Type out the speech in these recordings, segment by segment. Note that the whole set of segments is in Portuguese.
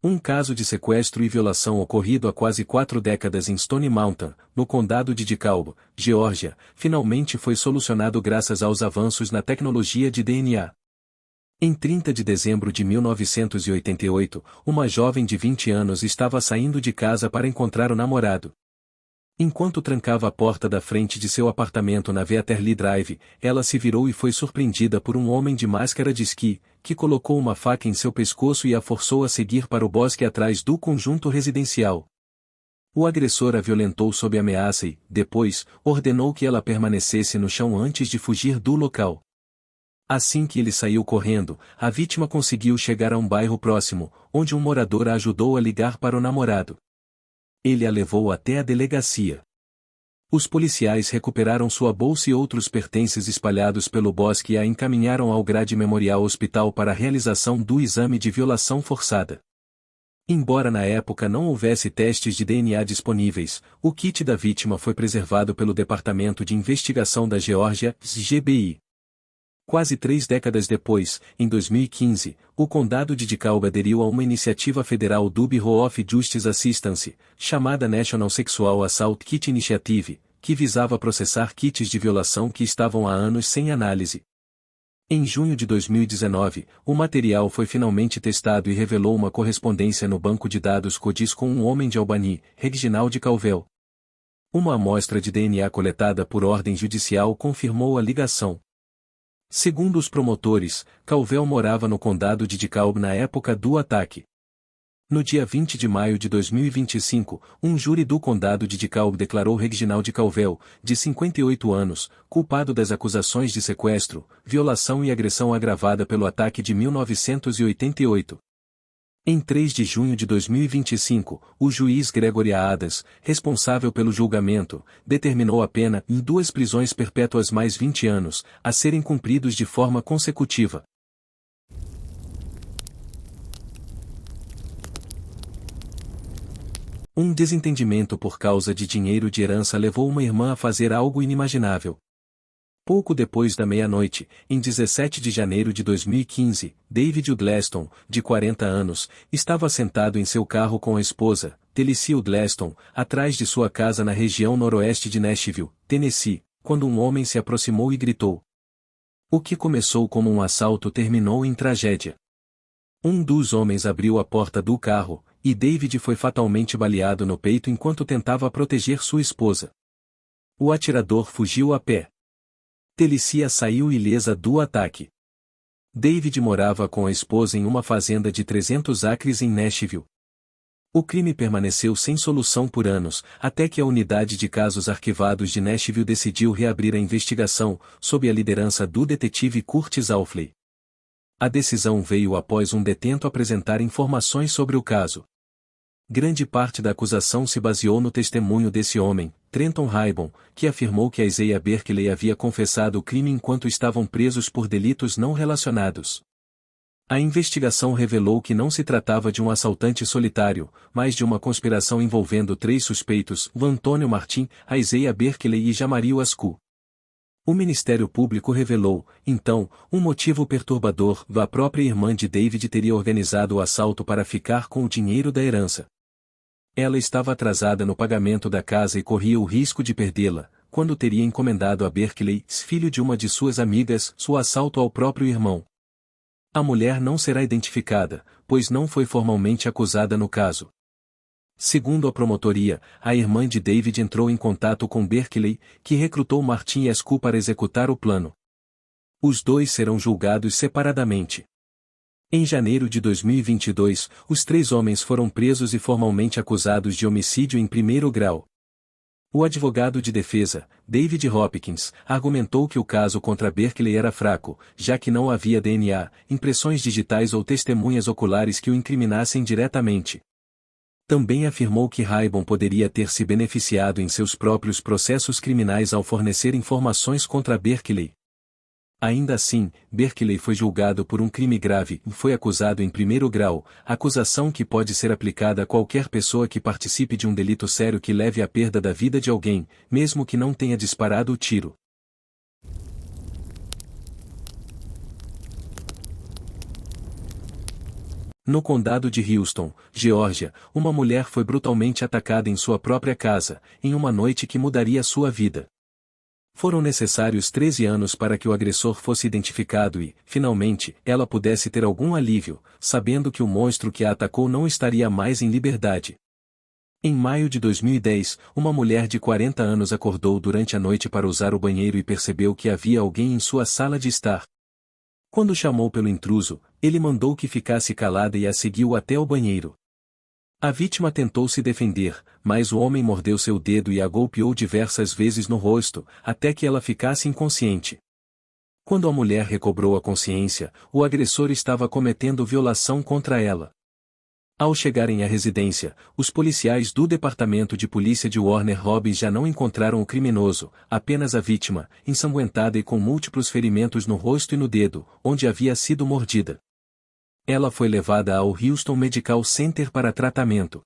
Um caso de sequestro e violação ocorrido há quase 4 décadas em Stone Mountain, no condado de DeKalb, Geórgia, finalmente foi solucionado graças aos avanços na tecnologia de DNA. Em 30 de dezembro de 1988, uma jovem de 20 anos estava saindo de casa para encontrar o namorado. Enquanto trancava a porta da frente de seu apartamento na Veatterly Drive, ela se virou e foi surpreendida por um homem de máscara de esqui, que colocou uma faca em seu pescoço e a forçou a seguir para o bosque atrás do conjunto residencial. O agressor a violentou sob ameaça e, depois, ordenou que ela permanecesse no chão antes de fugir do local. Assim que ele saiu correndo, a vítima conseguiu chegar a um bairro próximo, onde um morador a ajudou a ligar para o namorado. Ele a levou até a delegacia. Os policiais recuperaram sua bolsa e outros pertences espalhados pelo bosque e a encaminharam ao Grady Memorial Hospital para a realização do exame de violação forçada. Embora na época não houvesse testes de DNA disponíveis, o kit da vítima foi preservado pelo Departamento de Investigação da Geórgia, FBI. Quase 3 décadas depois, em 2015, o condado de DeKalb aderiu a uma iniciativa federal do Bureau of Justice Assistance, chamada National Sexual Assault Kit Initiative, que visava processar kits de violação que estavam há anos sem análise. Em junho de 2019, o material foi finalmente testado e revelou uma correspondência no banco de dados CODIS com um homem de Albany, Reginald Calvel. Uma amostra de DNA coletada por ordem judicial confirmou a ligação. Segundo os promotores, Calvel morava no condado de DeKalb na época do ataque. No dia 20 de maio de 2025, um júri do condado de DeKalb declarou Reginald Calvel, de 58 anos, culpado das acusações de sequestro, violação e agressão agravada pelo ataque de 1988. Em 3 de junho de 2025, o juiz Gregory A. Adams, responsável pelo julgamento, determinou a pena em 2 prisões perpétuas mais 20 anos, a serem cumpridos de forma consecutiva. Um desentendimento por causa de dinheiro de herança levou uma irmã a fazer algo inimaginável. Pouco depois da meia-noite, em 17 de janeiro de 2015, David Udleston, de 40 anos, estava sentado em seu carro com a esposa, Telicy Udleston, atrás de sua casa na região noroeste de Nashville, Tennessee, quando um homem se aproximou e gritou. O que começou como um assalto terminou em tragédia. Um dos homens abriu a porta do carro, e David foi fatalmente baleado no peito enquanto tentava proteger sua esposa. O atirador fugiu a pé. Telicy saiu ilesa do ataque. David morava com a esposa em uma fazenda de 300 acres em Nashville. O crime permaneceu sem solução por anos, até que a Unidade de Casos Arquivados de Nashville decidiu reabrir a investigação, sob a liderança do detetive Curtis Alfley. A decisão veio após um detento apresentar informações sobre o caso. Grande parte da acusação se baseou no testemunho desse homem, Trenton Raibon, que afirmou que a Isaiah Berkeley havia confessado o crime enquanto estavam presos por delitos não relacionados. A investigação revelou que não se tratava de um assaltante solitário, mas de uma conspiração envolvendo 3 suspeitos, Antônio Martin, Isaiah Berkeley e Jamario Ascu. O Ministério Público revelou, então, um motivo perturbador: a própria irmã de David teria organizado o assalto para ficar com o dinheiro da herança. Ela estava atrasada no pagamento da casa e corria o risco de perdê-la, quando teria encomendado a Berkeley, filho de uma de suas amigas, o assalto ao próprio irmão. A mulher não será identificada, pois não foi formalmente acusada no caso. Segundo a promotoria, a irmã de David entrou em contato com Berkeley, que recrutou Martin e Ascu para executar o plano. Os dois serão julgados separadamente. Em janeiro de 2022, os 3 homens foram presos e formalmente acusados de homicídio em primeiro grau. O advogado de defesa, David Hopkins, argumentou que o caso contra Berkeley era fraco, já que não havia DNA, impressões digitais ou testemunhas oculares que o incriminassem diretamente. Também afirmou que Raibon poderia ter se beneficiado em seus próprios processos criminais ao fornecer informações contra Berkeley. Ainda assim, Berkeley foi julgado por um crime grave e foi acusado em primeiro grau, acusação que pode ser aplicada a qualquer pessoa que participe de um delito sério que leve à perda da vida de alguém, mesmo que não tenha disparado o tiro. No condado de Houston, Geórgia, uma mulher foi brutalmente atacada em sua própria casa, em uma noite que mudaria sua vida. Foram necessários 13 anos para que o agressor fosse identificado e, finalmente, ela pudesse ter algum alívio, sabendo que o monstro que a atacou não estaria mais em liberdade. Em maio de 2010, uma mulher de 40 anos acordou durante a noite para usar o banheiro e percebeu que havia alguém em sua sala de estar. Quando chamou pelo intruso, ele mandou que ficasse calada e a seguiu até o banheiro. A vítima tentou se defender, mas o homem mordeu seu dedo e a golpeou diversas vezes no rosto, até que ela ficasse inconsciente. Quando a mulher recobrou a consciência, o agressor estava cometendo violação contra ela. Ao chegarem à residência, os policiais do Departamento de Polícia de Warner Robins já não encontraram o criminoso, apenas a vítima, ensanguentada e com múltiplos ferimentos no rosto e no dedo, onde havia sido mordida. Ela foi levada ao Houston Medical Center para tratamento.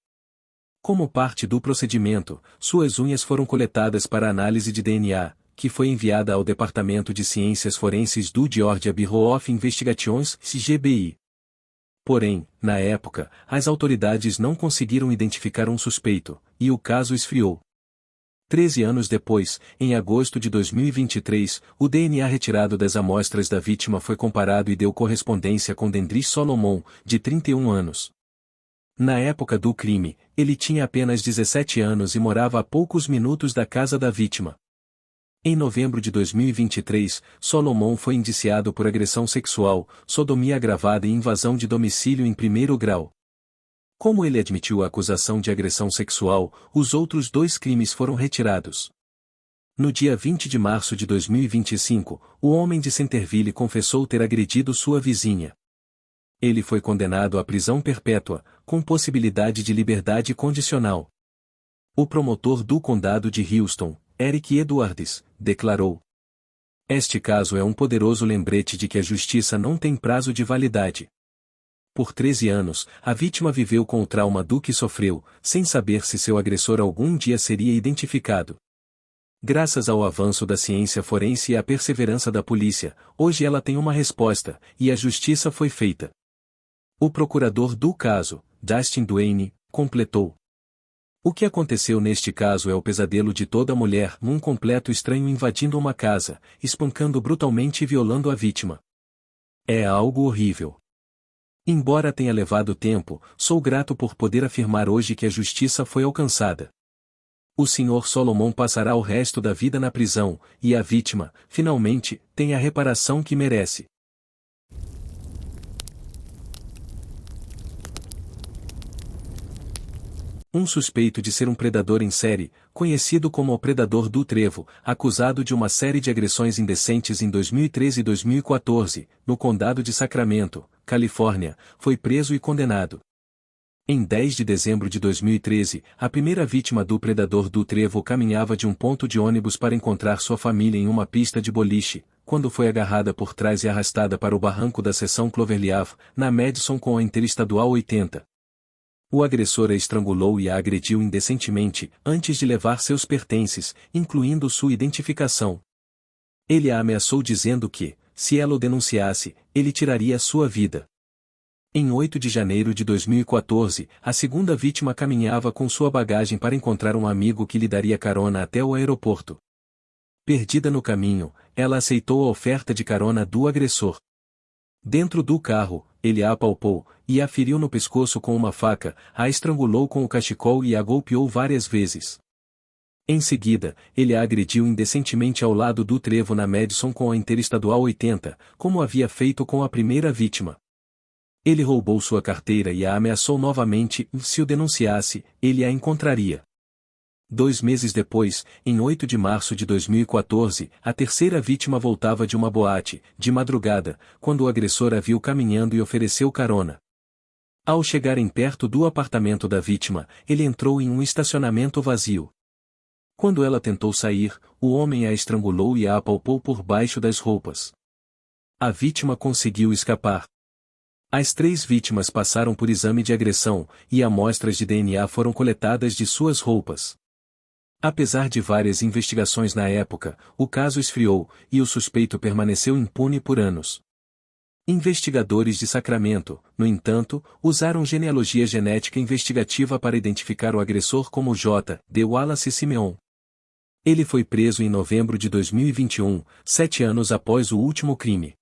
Como parte do procedimento, suas unhas foram coletadas para análise de DNA, que foi enviada ao Departamento de Ciências Forenses do Georgia Bureau of Investigations, GBI. Porém, na época, as autoridades não conseguiram identificar um suspeito, e o caso esfriou. 13 anos depois, em agosto de 2023, o DNA retirado das amostras da vítima foi comparado e deu correspondência com Dendry Solomon, de 31 anos. Na época do crime, ele tinha apenas 17 anos e morava a poucos minutos da casa da vítima. Em novembro de 2023, Solomon foi indiciado por agressão sexual, sodomia agravada e invasão de domicílio em primeiro grau. Como ele admitiu a acusação de agressão sexual, os outros 2 crimes foram retirados. No dia 20 de março de 2025, o homem de Centerville confessou ter agredido sua vizinha. Ele foi condenado à prisão perpétua, com possibilidade de liberdade condicional. O promotor do condado de Houston, Eric Edwards, declarou: "Este caso é um poderoso lembrete de que a justiça não tem prazo de validade." Por 13 anos, a vítima viveu com o trauma do que sofreu, sem saber se seu agressor algum dia seria identificado. Graças ao avanço da ciência forense e à perseverança da polícia, hoje ela tem uma resposta, e a justiça foi feita. O procurador do caso, Justin Duane, completou: "O que aconteceu neste caso é o pesadelo de toda mulher, um completo estranho invadindo uma casa, espancando brutalmente e violando a vítima. É algo horrível. Embora tenha levado tempo, sou grato por poder afirmar hoje que a justiça foi alcançada. O Sr. Solomon passará o resto da vida na prisão, e a vítima, finalmente, tem a reparação que merece." Um suspeito de ser um predador em série, conhecido como o Predador do Trevo, acusado de uma série de agressões indecentes em 2013 e 2014, no condado de Sacramento, Califórnia, foi preso e condenado. Em 10 de dezembro de 2013, a primeira vítima do Predador do Trevo caminhava de um ponto de ônibus para encontrar sua família em uma pista de boliche, quando foi agarrada por trás e arrastada para o barranco da seção Cloverleaf Ave, na Madison com a Interestadual 80. O agressor a estrangulou e a agrediu indecentemente, antes de levar seus pertences, incluindo sua identificação. Ele a ameaçou dizendo que, se ela o denunciasse, ele tiraria sua vida. Em 8 de janeiro de 2014, a segunda vítima caminhava com sua bagagem para encontrar um amigo que lhe daria carona até o aeroporto. Perdida no caminho, ela aceitou a oferta de carona do agressor. Dentro do carro, ele a apalpou, e a feriu no pescoço com uma faca, a estrangulou com o cachecol e a golpeou várias vezes. Em seguida, ele a agrediu indecentemente ao lado do trevo na Madison com a Interestadual 80, como havia feito com a primeira vítima. Ele roubou sua carteira e a ameaçou novamente, se o denunciasse, ele a encontraria. 2 meses depois, em 8 de março de 2014, a terceira vítima voltava de uma boate, de madrugada, quando o agressor a viu caminhando e ofereceu carona. Ao chegarem perto do apartamento da vítima, ele entrou em um estacionamento vazio. Quando ela tentou sair, o homem a estrangulou e a apalpou por baixo das roupas. A vítima conseguiu escapar. As 3 vítimas passaram por exame de agressão, e amostras de DNA foram coletadas de suas roupas. Apesar de várias investigações na época, o caso esfriou, e o suspeito permaneceu impune por anos. Investigadores de Sacramento, no entanto, usaram genealogia genética investigativa para identificar o agressor como J. D. Wallace Simeon. Ele foi preso em novembro de 2021, 7 anos após o último crime.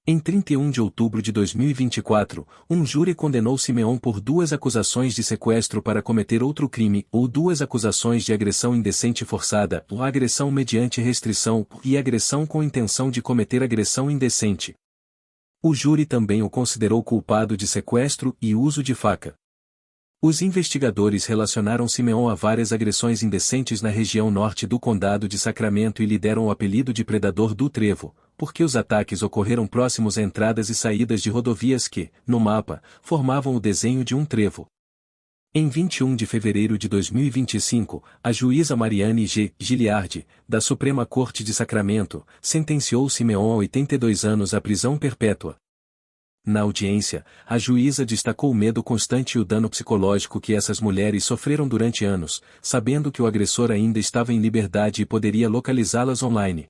Em 31 de outubro de 2024, um júri condenou Simeon por 2 acusações de sequestro para cometer outro crime, ou 2 acusações de agressão indecente forçada, ou agressão mediante restrição, e agressão com intenção de cometer agressão indecente. O júri também o considerou culpado de sequestro e uso de faca. Os investigadores relacionaram Simeon a várias agressões indecentes na região norte do condado de Sacramento e lhe deram o apelido de Predador do Trevo, porque os ataques ocorreram próximos a entradas e saídas de rodovias que, no mapa, formavam o desenho de um trevo. Em 21 de fevereiro de 2025, a juíza Mariane G. Giliardi, da Suprema Corte de Sacramento, sentenciou Simeon a 82 anos à prisão perpétua. Na audiência, a juíza destacou o medo constante e o dano psicológico que essas mulheres sofreram durante anos, sabendo que o agressor ainda estava em liberdade e poderia localizá-las online.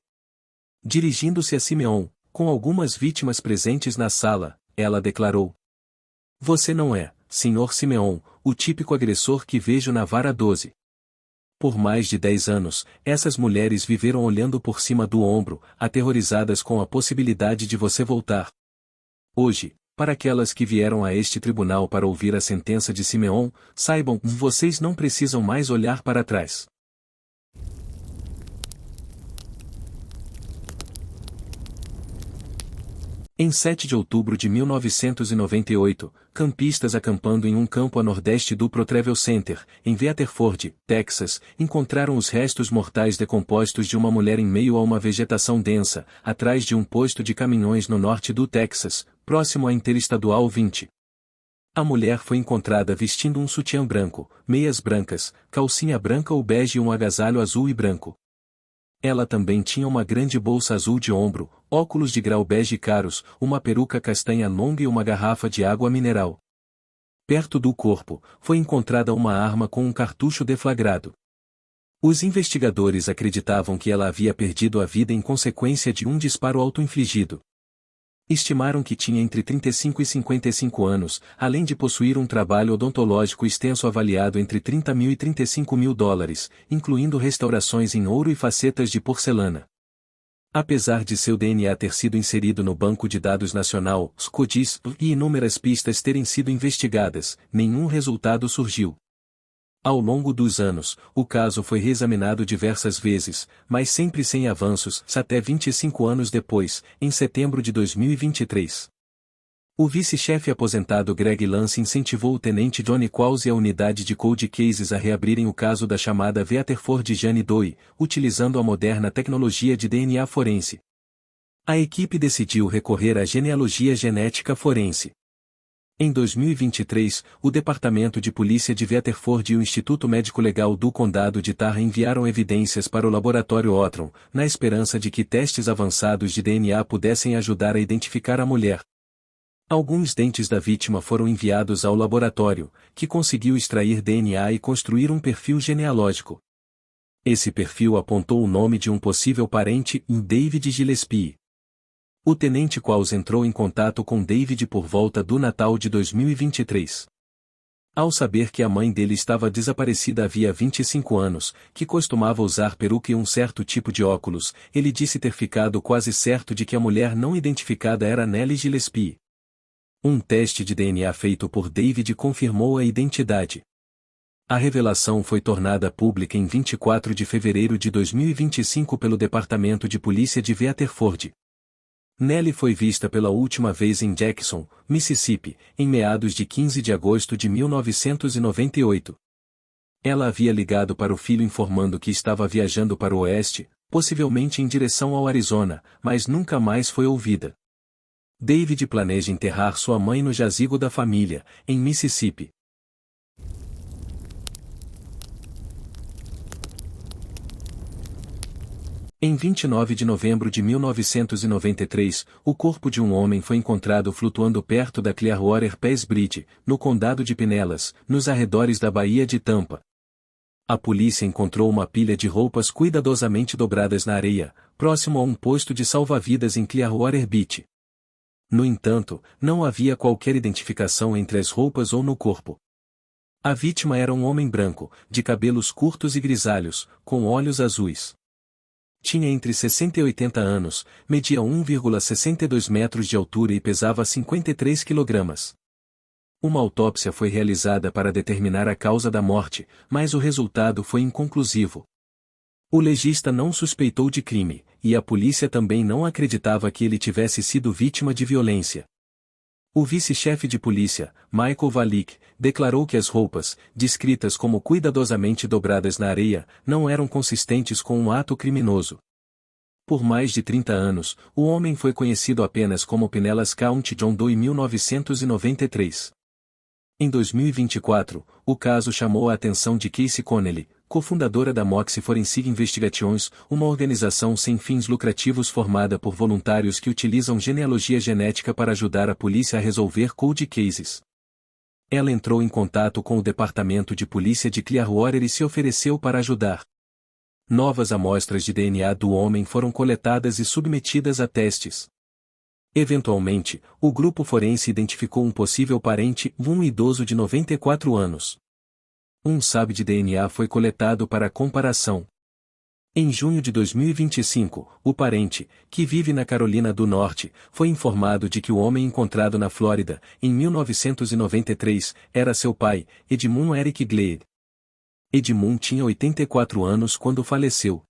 Dirigindo-se a Simeon, com algumas vítimas presentes na sala, ela declarou: "Você não é, Sr. Simeon, o típico agressor que vejo na vara 12. Por mais de 10 anos, essas mulheres viveram olhando por cima do ombro, aterrorizadas com a possibilidade de você voltar. Hoje, para aquelas que vieram a este tribunal para ouvir a sentença de Simeon, saibam, vocês não precisam mais olhar para trás." Em 7 de outubro de 1998, campistas acampando em um campo a nordeste do Pro-Travel Center, em Weatherford, Texas, encontraram os restos mortais decompostos de uma mulher em meio a uma vegetação densa, atrás de um posto de caminhões no norte do Texas, próximo à Interestadual 20. A mulher foi encontrada vestindo um sutiã branco, meias brancas, calcinha branca ou bege e um agasalho azul e branco. Ela também tinha uma grande bolsa azul de ombro, óculos de grau bege caros, uma peruca castanha longa e uma garrafa de água mineral. Perto do corpo, foi encontrada uma arma com um cartucho deflagrado. Os investigadores acreditavam que ela havia perdido a vida em consequência de um disparo auto-infligido. Estimaram que tinha entre 35 e 55 anos, além de possuir um trabalho odontológico extenso avaliado entre $30.000 e $35.000, incluindo restaurações em ouro e facetas de porcelana. Apesar de seu DNA ter sido inserido no Banco de Dados Nacional, SCODIS, e inúmeras pistas terem sido investigadas, nenhum resultado surgiu. Ao longo dos anos, o caso foi reexaminado diversas vezes, mas sempre sem avanços, até 25 anos depois, em setembro de 2023. O vice-chefe aposentado Greg Lance incentivou o tenente Johnny Qualls e a unidade de Cold Cases a reabrirem o caso da chamada Weatherford Jane Doe, utilizando a moderna tecnologia de DNA forense. A equipe decidiu recorrer à genealogia genética forense. Em 2023, o Departamento de Polícia de Weatherford e o Instituto Médico Legal do Condado de Tar enviaram evidências para o laboratório Otron, na esperança de que testes avançados de DNA pudessem ajudar a identificar a mulher. Alguns dentes da vítima foram enviados ao laboratório, que conseguiu extrair DNA e construir um perfil genealógico. Esse perfil apontou o nome de um possível parente, David Gillespie. O tenente Qualls entrou em contato com David por volta do Natal de 2023. Ao saber que a mãe dele estava desaparecida havia 25 anos, que costumava usar peruca e um certo tipo de óculos, ele disse ter ficado quase certo de que a mulher não identificada era Nellie Gillespie. Um teste de DNA feito por David confirmou a identidade. A revelação foi tornada pública em 24 de fevereiro de 2025 pelo Departamento de Polícia de Weatherford. Nellie foi vista pela última vez em Jackson, Mississippi, em meados de 15 de agosto de 1998. Ela havia ligado para o filho informando que estava viajando para o oeste, possivelmente em direção ao Arizona, mas nunca mais foi ouvida. David planeja enterrar sua mãe no jazigo da família, em Mississippi. Em 29 de novembro de 1993, o corpo de um homem foi encontrado flutuando perto da Clearwater Pass Bridge, no condado de Pinellas, nos arredores da Baía de Tampa. A polícia encontrou uma pilha de roupas cuidadosamente dobradas na areia, próximo a um posto de salva-vidas em Clearwater Beach. No entanto, não havia qualquer identificação entre as roupas ou no corpo. A vítima era um homem branco, de cabelos curtos e grisalhos, com olhos azuis. Tinha entre 60 e 80 anos, media 1,62 metros de altura e pesava 53 quilogramas. Uma autópsia foi realizada para determinar a causa da morte, mas o resultado foi inconclusivo. O legista não suspeitou de crime, e a polícia também não acreditava que ele tivesse sido vítima de violência. O vice-chefe de polícia, Michael Valick, declarou que as roupas, descritas como cuidadosamente dobradas na areia, não eram consistentes com um ato criminoso. Por mais de 30 anos, o homem foi conhecido apenas como Pinellas County John Doe em 1993. Em 2024, o caso chamou a atenção de Casey Connelly, cofundadora da Moxie Forensic Investigations, uma organização sem fins lucrativos formada por voluntários que utilizam genealogia genética para ajudar a polícia a resolver cold cases. Ela entrou em contato com o departamento de polícia de Clearwater e se ofereceu para ajudar. Novas amostras de DNA do homem foram coletadas e submetidas a testes. Eventualmente, o grupo forense identificou um possível parente, um idoso de 94 anos. Um SAB de DNA foi coletado para comparação. Em junho de 2025, o parente, que vive na Carolina do Norte, foi informado de que o homem encontrado na Flórida, em 1993, era seu pai, Edmund Eric Glade. Edmund tinha 84 anos quando faleceu.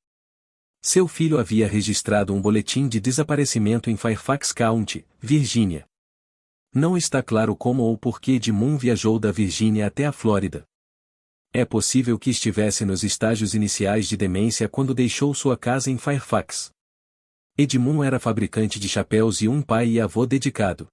Seu filho havia registrado um boletim de desaparecimento em Fairfax County, Virgínia. Não está claro como ou por que Edmund viajou da Virgínia até a Flórida. É possível que estivesse nos estágios iniciais de demência quando deixou sua casa em Fairfax. Edmund era fabricante de chapéus e um pai e avô dedicado.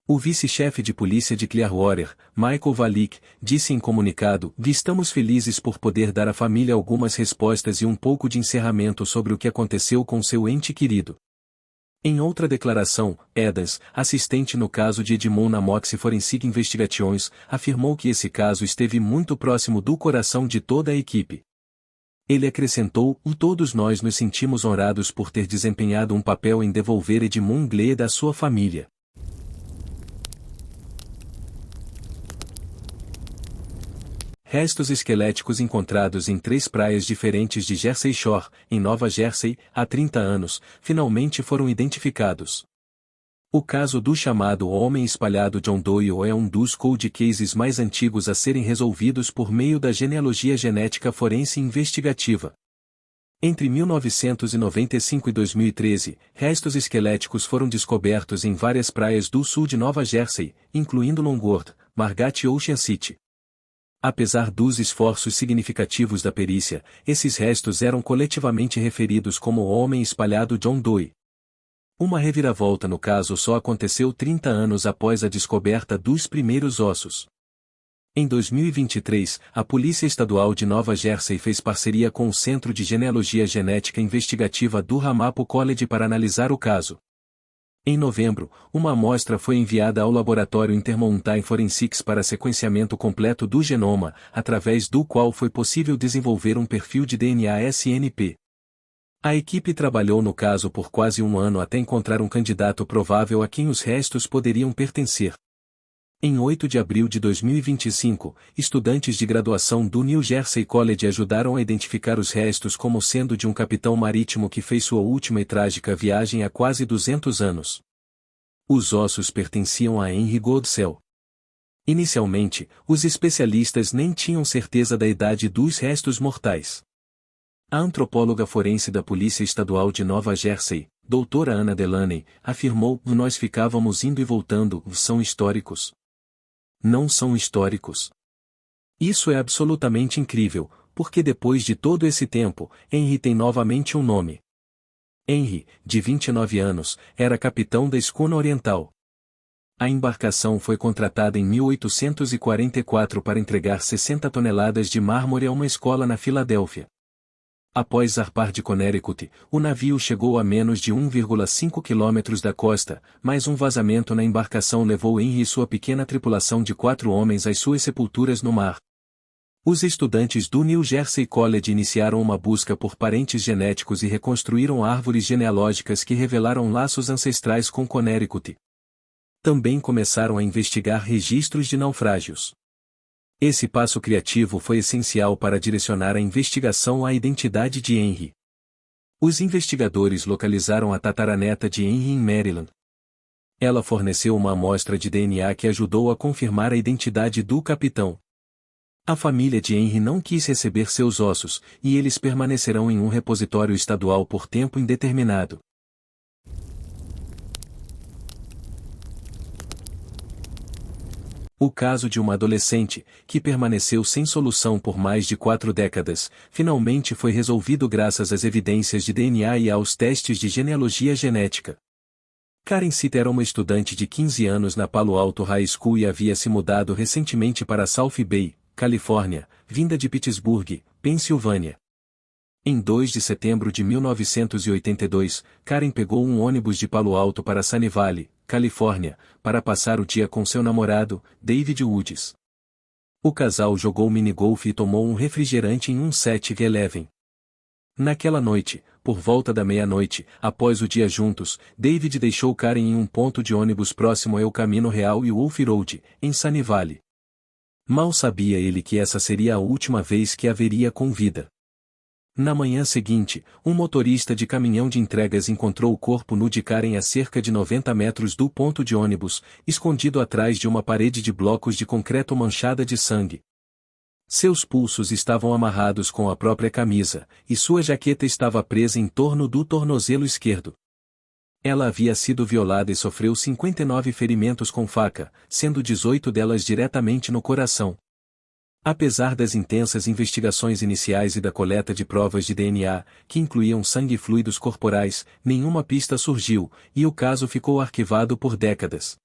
O vice-chefe de polícia de Clearwater, Michael Valick, disse em comunicado: "Estamos felizes por poder dar à família algumas respostas e um pouco de encerramento sobre o que aconteceu com seu ente querido." Em outra declaração, Adams, assistente no caso de Edmund na Moxie Forensic Investigations, afirmou que esse caso esteve muito próximo do coração de toda a equipe. Ele acrescentou: "Todos nós nos sentimos honrados por ter desempenhado um papel em devolver Edmund Glade à sua família." Restos esqueléticos encontrados em 3 praias diferentes de Jersey Shore, em Nova Jersey, há 30 anos, finalmente foram identificados. O caso do chamado Homem Espalhado John Doe é um dos cold cases mais antigos a serem resolvidos por meio da genealogia genética forense investigativa. Entre 1995 e 2013, restos esqueléticos foram descobertos em várias praias do sul de Nova Jersey, incluindo Longwood, Margat e Ocean City. Apesar dos esforços significativos da perícia, esses restos eram coletivamente referidos como o Homem Espalhado John Doe. Uma reviravolta no caso só aconteceu 30 anos após a descoberta dos primeiros ossos. Em 2023, a Polícia Estadual de Nova Jersey fez parceria com o Centro de Genealogia Genética Investigativa do Ramapo College para analisar o caso. Em novembro, uma amostra foi enviada ao Laboratório Intermountain Forensics para sequenciamento completo do genoma, através do qual foi possível desenvolver um perfil de DNA SNP. A equipe trabalhou no caso por quase um ano até encontrar um candidato provável a quem os restos poderiam pertencer. Em 8 de abril de 2025, estudantes de graduação do New Jersey College ajudaram a identificar os restos como sendo de um capitão marítimo que fez sua última e trágica viagem há quase 200 anos. Os ossos pertenciam a Henry Goodell. Inicialmente, os especialistas nem tinham certeza da idade dos restos mortais. A antropóloga forense da Polícia Estadual de Nova Jersey, doutora Anna Delaney, afirmou: "Nós ficávamos indo e voltando, são históricos. Não são históricos." Isso é absolutamente incrível, porque depois de todo esse tempo, Henry tem novamente um nome. Henry, de 29 anos, era capitão da escuna Oriental. A embarcação foi contratada em 1844 para entregar 60 toneladas de mármore a uma escola na Filadélfia. Após zarpar de Connecticut, o navio chegou a menos de 1,5 quilômetros da costa, mas um vazamento na embarcação levou Henry e sua pequena tripulação de 4 homens às suas sepulturas no mar. Os estudantes do New Jersey College iniciaram uma busca por parentes genéticos e reconstruíram árvores genealógicas que revelaram laços ancestrais com Connecticut. Também começaram a investigar registros de naufrágios. Esse passo criativo foi essencial para direcionar a investigação à identidade de Henry. Os investigadores localizaram a tataraneta de Henry em Maryland. Ela forneceu uma amostra de DNA que ajudou a confirmar a identidade do capitão. A família de Henry não quis receber seus ossos, e eles permanecerão em um repositório estadual por tempo indeterminado. O caso de uma adolescente, que permaneceu sem solução por mais de 4 décadas, finalmente foi resolvido graças às evidências de DNA e aos testes de genealogia genética. Karen Sitt era uma estudante de 15 anos na Palo Alto High School e havia se mudado recentemente para South Bay, Califórnia, vinda de Pittsburgh, Pensilvânia. Em 2 de setembro de 1982, Karen pegou um ônibus de Palo Alto para Sunny Valley, Califórnia, para passar o dia com seu namorado, David Woods. O casal jogou minigolf e tomou um refrigerante em um 7-Eleven. Naquela noite, por volta da meia-noite, após o dia juntos, David deixou Karen em um ponto de ônibus próximo ao Camino Real e Wolf Road, em Sunny Valley. Mal sabia ele que essa seria a última vez que a veria com vida. Na manhã seguinte, um motorista de caminhão de entregas encontrou o corpo nu de Karen a cerca de 90 metros do ponto de ônibus, escondido atrás de uma parede de blocos de concreto manchada de sangue. Seus pulsos estavam amarrados com a própria camisa, e sua jaqueta estava presa em torno do tornozelo esquerdo. Ela havia sido violada e sofreu 59 ferimentos com faca, sendo 18 delas diretamente no coração. Apesar das intensas investigações iniciais e da coleta de provas de DNA, que incluíam sangue e fluidos corporais, nenhuma pista surgiu, e o caso ficou arquivado por décadas.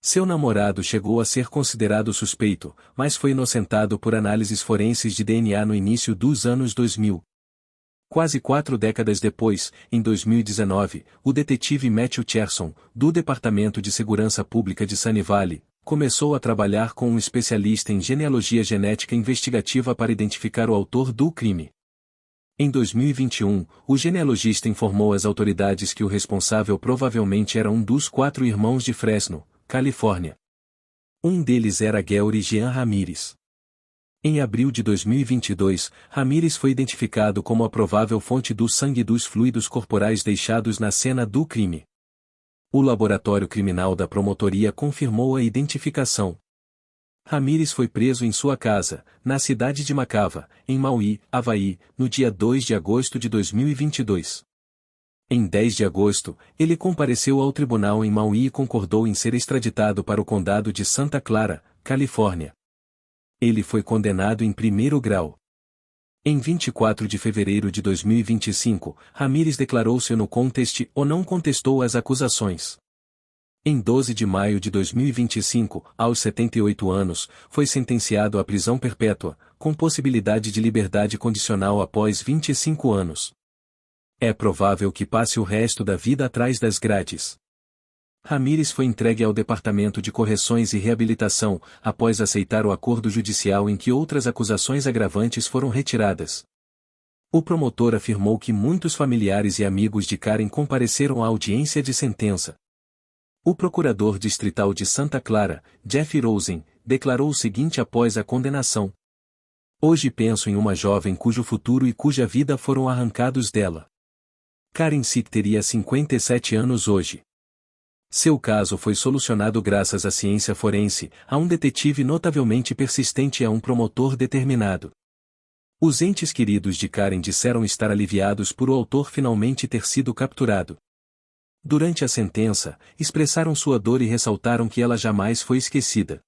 Seu namorado chegou a ser considerado suspeito, mas foi inocentado por análises forenses de DNA no início dos anos 2000. Quase 4 décadas depois, em 2019, o detetive Matthew Cherson, do Departamento de Segurança Pública de Sunny Valley, começou a trabalhar com um especialista em genealogia genética investigativa para identificar o autor do crime. Em 2021, o genealogista informou às autoridades que o responsável provavelmente era um dos 4 irmãos de Fresno, Califórnia. Um deles era Geoffrey Jean Ramirez. Em abril de 2022, Ramirez foi identificado como a provável fonte do sangue e dos fluidos corporais deixados na cena do crime. O laboratório criminal da promotoria confirmou a identificação. Ramirez foi preso em sua casa, na cidade de Macava, em Maui, Havaí, no dia 2 de agosto de 2022. Em 10 de agosto, ele compareceu ao tribunal em Maui e concordou em ser extraditado para o condado de Santa Clara, Califórnia. Ele foi condenado em primeiro grau. Em 24 de fevereiro de 2025, Ramirez declarou-se no conteste ou não contestou as acusações. Em 12 de maio de 2025, aos 78 anos, foi sentenciado à prisão perpétua, com possibilidade de liberdade condicional após 25 anos. É provável que passe o resto da vida atrás das grades. Ramirez foi entregue ao Departamento de Correções e Reabilitação, após aceitar o acordo judicial em que outras acusações agravantes foram retiradas. O promotor afirmou que muitos familiares e amigos de Karen compareceram à audiência de sentença. O procurador distrital de Santa Clara, Jeff Rosen, declarou o seguinte após a condenação: "Hoje penso em uma jovem cujo futuro e cuja vida foram arrancados dela. Karen Sitt teria 57 anos hoje. Seu caso foi solucionado graças à ciência forense, a um detetive notavelmente persistente e a um promotor determinado." Os entes queridos de Karen disseram estar aliviados por o autor finalmente ter sido capturado. Durante a sentença, expressaram sua dor e ressaltaram que ela jamais foi esquecida.